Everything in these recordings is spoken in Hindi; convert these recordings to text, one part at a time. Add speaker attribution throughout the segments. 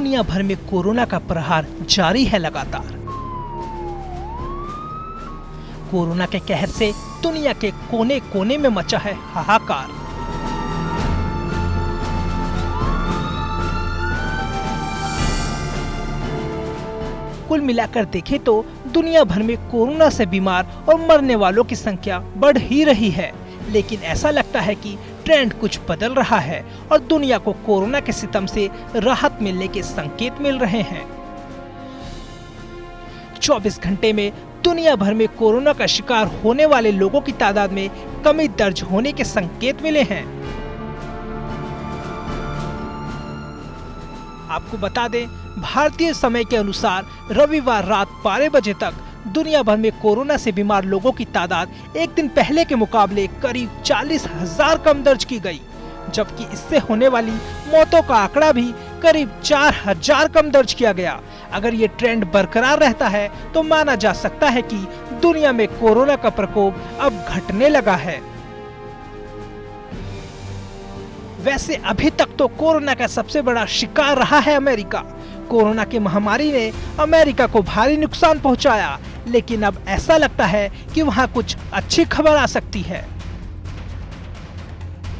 Speaker 1: दुनिया भर में कोरोना का प्रहार जारी है लगातार। कोरोना के कहर से दुनिया के कोने कोने में मचा है हाहाकार। कुल मिलाकर देखें तो दुनिया भर में कोरोना से बीमार और मरने वालों की संख्या बढ़ ही रही है, लेकिन ऐसा लगता है कि ट्रेंड कुछ बदल रहा है और दुनिया को कोरोना के सितम से राहत मिलने के संकेत मिल रहे हैं। 24 घंटे में दुनिया भर में कोरोना का शिकार होने वाले लोगों की तादाद में कमी दर्ज होने के संकेत मिले हैं। आपको बता दें, भारतीय समय के अनुसार रविवार रात 12 बजे तक दुनिया भर में कोरोना से बीमार लोगों की तादाद एक दिन पहले के मुकाबले करीब 40,000 कम दर्ज की गई, जबकि इससे होने वाली मौतों का आंकड़ा भी करीब 4,000 कम दर्ज किया गया। अगर ये ट्रेंड बरकरार रहता है तो माना जा सकता है कि दुनिया में कोरोना का प्रकोप अब घटने लगा है। वैसे अभी तक तो कोरोना का सबसे बड़ा शिकार रहा है अमेरिका। कोरोना की महामारी ने अमेरिका को भारी नुकसान पहुंचाया, लेकिन अब ऐसा लगता है कि वहां कुछ अच्छी खबर आ सकती है।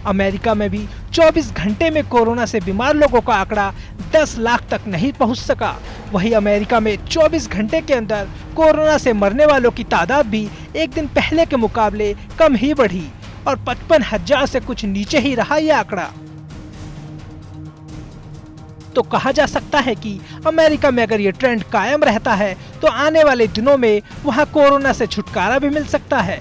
Speaker 1: अमेरिका में भी 24 घंटे में कोरोना से बीमार लोगों का आंकड़ा 10 लाख तक नहीं पहुंच सका। वहीं अमेरिका में 24 घंटे के अंदर कोरोना से मरने वालों की तादाद भी एक दिन पहले के मुकाबले कम ही बढ़ी और 55,000 से कुछ नीचे ही रहा यह आंकड़ा। तो कहा जा सकता है कि अमेरिका में अगर ये ट्रेंड कायम रहता है तो आने वाले दिनों में वहां कोरोना से छुटकारा भी मिल सकता है।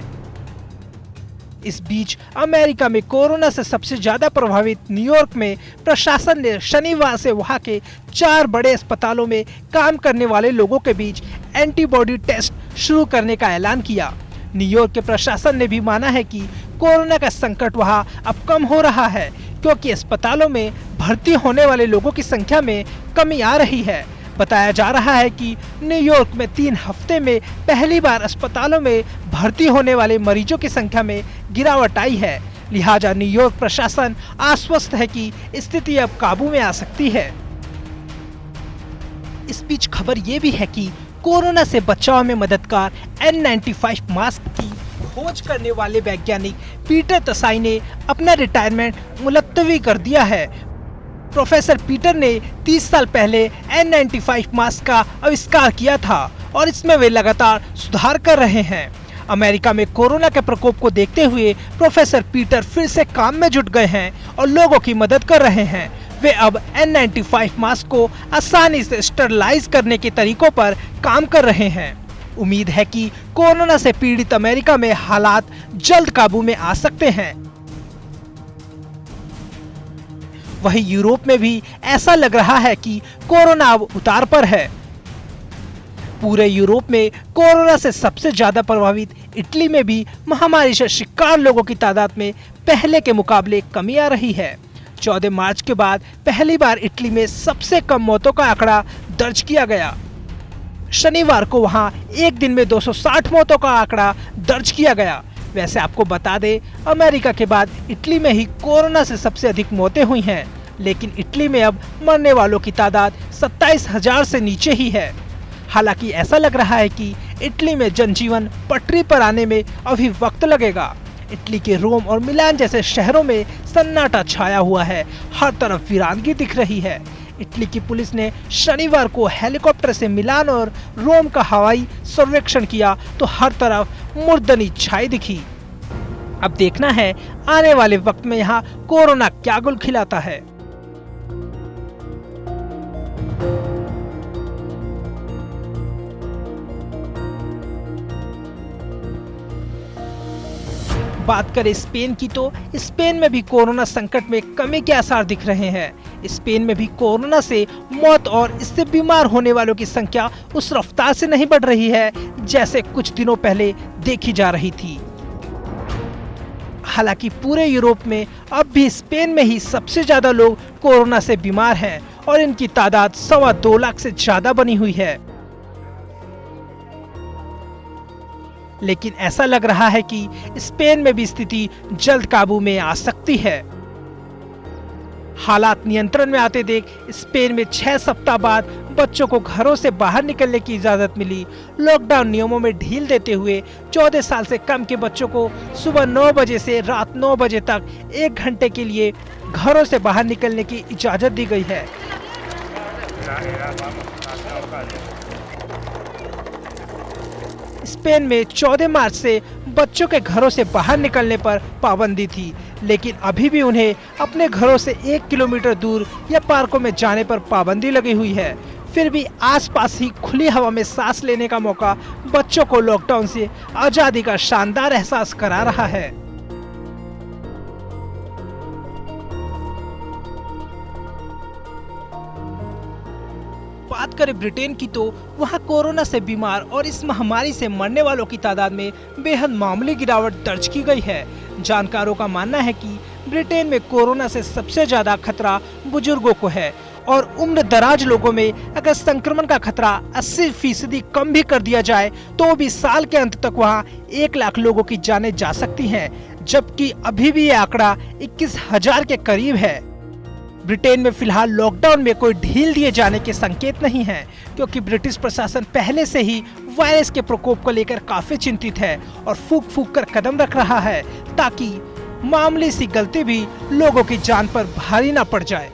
Speaker 1: इस बीच अमेरिका में कोरोना से सबसे ज्यादा प्रभावित न्यूयॉर्क में प्रशासन ने शनिवार से वहां के 4 बड़े अस्पतालों में काम करने वाले लोगों के बीच एंटीबॉडी टेस्ट शुरू करने का ऐलान किया। न्यूयॉर्क के प्रशासन ने भी माना है कि कोरोना का संकट वहां अब कम हो रहा है, क्योंकि अस्पतालों में भर्ती होने वाले लोगों की संख्या में कमी आ रही है। बताया जा रहा है कि न्यूयॉर्क में 3 हफ्ते में पहली बार अस्पतालों में भर्ती होने वाले मरीजों की संख्या में गिरावट आई है। लिहाजा न्यूयॉर्क प्रशासन आश्वस्त है कि स्थिति अब काबू में आ सकती है। इस बीच खबर ये भी है कि कोरोना से बचाव में मददगार N95 मास्क की खोज करने वाले वैज्ञानिक पीटर तसाई ने अपना रिटायरमेंट मुलतवी कर दिया है। प्रोफेसर पीटर ने 30 साल पहले N95 मास्क का आविष्कार किया था और इसमें वे लगातार सुधार कर रहे हैं। अमेरिका में कोरोना के प्रकोप को देखते हुए प्रोफेसर पीटर फिर से काम में जुट गए हैं और लोगों की मदद कर रहे हैं। वे अब N95 मास्क को आसानी से स्टरलाइज करने के तरीकों पर काम कर रहे हैं। उम्मीद है कि कोरोना से पीड़ित अमेरिका में हालात जल्द काबू में आ सकते हैं। वहीं यूरोप में भी ऐसा लग रहा है कि कोरोना अब उतार पर है। पूरे यूरोप में कोरोना से सबसे ज्यादा प्रभावित इटली में भी महामारी से शिकार लोगों की तादाद में पहले के मुकाबले कमी आ रही है। 14 मार्च के बाद पहली बार इटली में सबसे कम मौतों का आंकड़ा दर्ज किया गया। शनिवार को वहां एक दिन में 260 मौतों का आंकड़ा दर्ज किया गया। वैसे आपको बता दें, अमेरिका के बाद इटली में ही कोरोना से सबसे अधिक मौतें हुई हैं, लेकिन इटली में अब मरने वालों की तादाद 27,000 से नीचे ही है। हालांकि ऐसा लग रहा है कि इटली में जनजीवन पटरी पर आने में अभी वक्त लगेगा। इटली के रोम और मिलान जैसे शहरों में सन्नाटा छाया हुआ है, हर तरफ वीरानगी दिख रही है। इटली की पुलिस ने शनिवार को हेलीकॉप्टर से मिलान और रोम का हवाई सर्वेक्षण किया तो हर तरफ मुर्दनी छाई दिखी। अब देखना है आने वाले वक्त में यहाँ कोरोना क्या गुल खिलाता है। बात करें स्पेन की तो स्पेन में भी कोरोना संकट में कमी के आसार दिख रहे हैं। स्पेन में भी कोरोना से मौत और इससे बीमार होने वालों की संख्या उस रफ्तार से नहीं बढ़ रही है जैसे कुछ दिनों पहले देखी जा रही थी। हालांकि पूरे यूरोप में अब भी स्पेन में ही सबसे ज्यादा लोग कोरोना से बीमार हैं और इनकी तादाद 2.25 लाख से ज्यादा बनी हुई है। लेकिन ऐसा लग रहा है कि स्पेन में भी स्थिति जल्द काबू में आ सकती है। हालात नियंत्रण में आते देख स्पेन में 6 सप्ताह बाद बच्चों को घरों से बाहर निकलने की इजाजत मिली। लॉकडाउन नियमों में ढील देते हुए 14 साल से कम के बच्चों को सुबह 9 बजे से रात 9 बजे तक 1 घंटे के लिए घरों से बाहर निकलने की इजाजत दी गई है। स्पेन में 14 मार्च से बच्चों के घरों से बाहर निकलने पर पाबंदी थी, लेकिन अभी भी उन्हें अपने घरों से 1 किलोमीटर दूर या पार्कों में जाने पर पाबंदी लगी हुई है। फिर भी आसपास ही खुली हवा में सांस लेने का मौका बच्चों को लॉकडाउन से आजादी का शानदार एहसास करा रहा है। बात करें ब्रिटेन की तो वहां कोरोना से बीमार और इस महामारी से मरने वालों की तादाद में बेहद मामूली गिरावट दर्ज की गई है। जानकारों का मानना है कि ब्रिटेन में कोरोना से सबसे ज्यादा खतरा बुजुर्गों को है और उम्र दराज लोगों में अगर संक्रमण का खतरा 80% कम भी कर दिया जाए तो भी साल के अंत तक वहां 1 लाख लोगों की जानें जा सकती हैं, जबकि अभी भी ये आंकड़ा 21,000 के करीब है। ब्रिटेन में फिलहाल लॉकडाउन में कोई ढील दिए जाने के संकेत नहीं हैं, क्योंकि ब्रिटिश प्रशासन पहले से ही वायरस के प्रकोप को लेकर काफी चिंतित है और फूंक फूंक कर कदम रख रहा है ताकि मामूली सी गलती भी लोगों की जान पर भारी ना पड़ जाए।